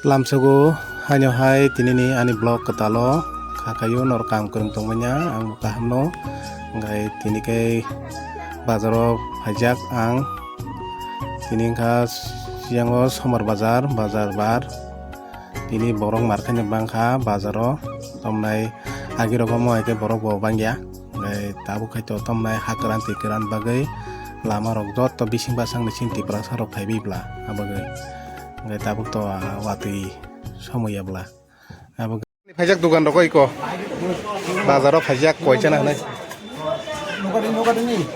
lamsago hanyo hai tini ani blog ketalo kakayo nor kam kurung tongmanya ang kahno ngai tini ke bazaro hajak ang tini khas siango somar bazar bar tini borong markanya bangkha bazaro tomnai agi rokomo eke borok bo bangya ngai tabu khaito tomnai hakran tikran bagai lama rok jot to bising basang ni sinti prasa rok thaibibla abagai ngai tabu to watui samoya bla abagai phajak dukan rok iko bazaro phajak koichana nai nokari ni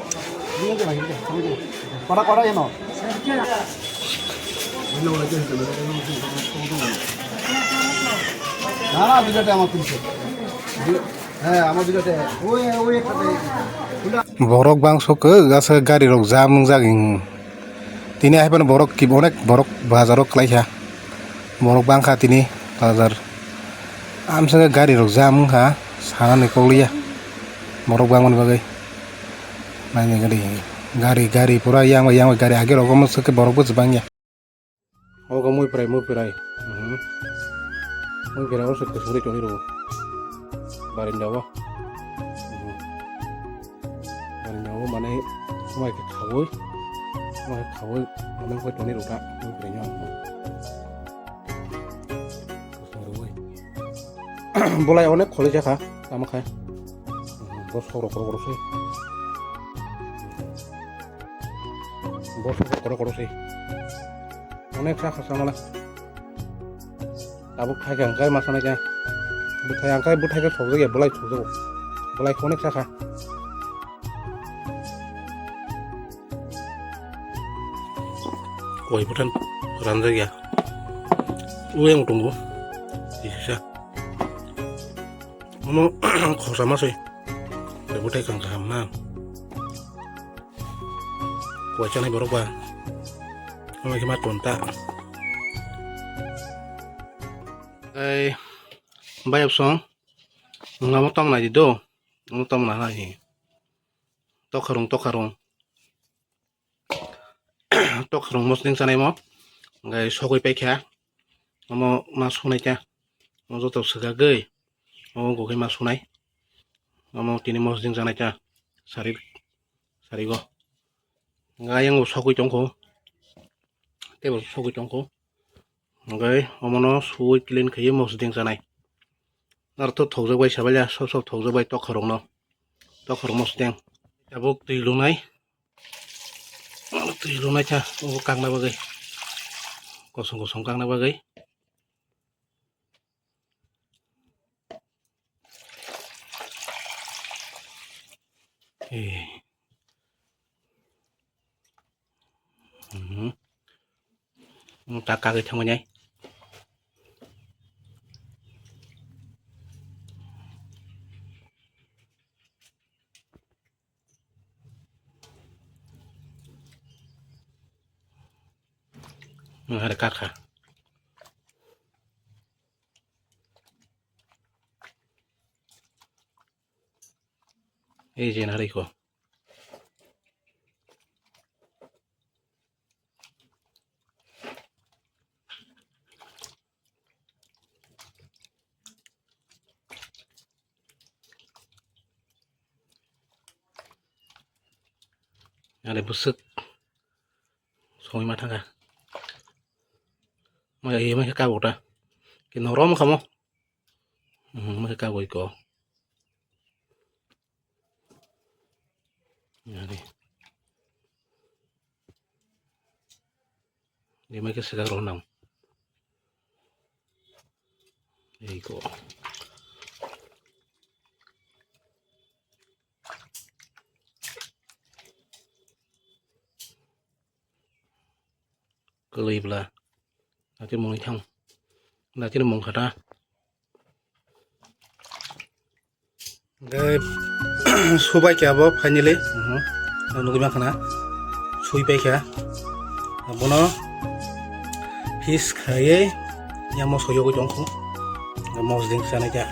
dia ke lagi kora ya no না দুটাতে আমার কিনছে হ্যাঁ আমার দুটাতে ওই একটাতে borok bangso ke gasa gari rok jamung jaging tini aipan borok ki bonek borok bazarok klaiha borok bangkha tini bazar amsa gari rok jamung ha sana ni koliya borok bangun bagai nanya gari pura yang gari age rok mo ke borok bu bangya ogo muy prai muy prai harus ke suri choni ro barindawa mana mai ke khawoi mana ko choni ro ta muy prai nyo bolai onek khole jaka ama khai bos koro sei bos koro sei onek sakha samala tabuk khai angkai masana ja buthai angkai buthai ke thok ya bolai thujo bolai onek sakha koi butan ranjak ya ueng tunggu bisa mau khosa masih buthai kang tham na koi chanai borok ba mai kemat tonta ai bayap song ngamo tom na dido ngamo tom na hi tok kharong mosling sanai mo ngai sogoi paikha ngamo mas hunai cha ngamo jotok saga gei ngamo gokai mas hunai ngamo tini mosling sanai cha sari go ngai yang sogoi tongko tebel sogoi tongko ngai omono sui clean khaye mosling sanai nar to thok jabai sabalya sob thok jabai tok kharong mosling abuk tui lunai cha o kang na bagai kosong kang na bagai tak kaget thang nyai ada kakha jen hari ko ada busuk soi mata ka mai ka bota ki norom khamo mai ka boi ko yani dia mai ke segar ronam ko kelibla nanti mau thang nanti mau khata gai subai kya bo finally nugi ma khana sui pai kya abono fish khaye yamo soyo ko jongkho mos ding sana ja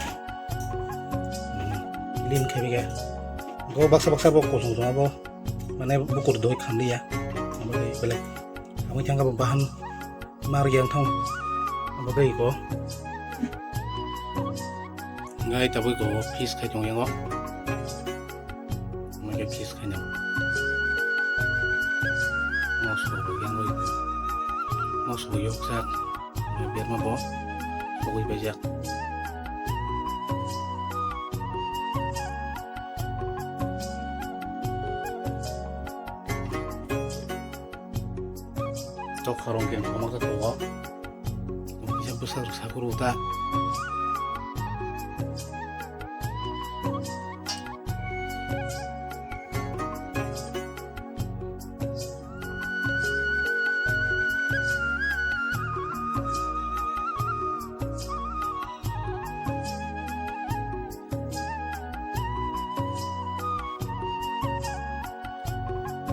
lin khabi ga go baksa bo ko sung bo mane bukur doi khandi ya bele ami thanga bahan mar yang thong Apa kayak iko? Nggak tapi iko fish kayak dong yang kok. Mereka fish kayak dong. Moso yang gue itu. Moso yuk sak. Biar mabo. Pokoknya bajak. Thok kharong yang kamu ketawa. Bisa besar sakuru tak.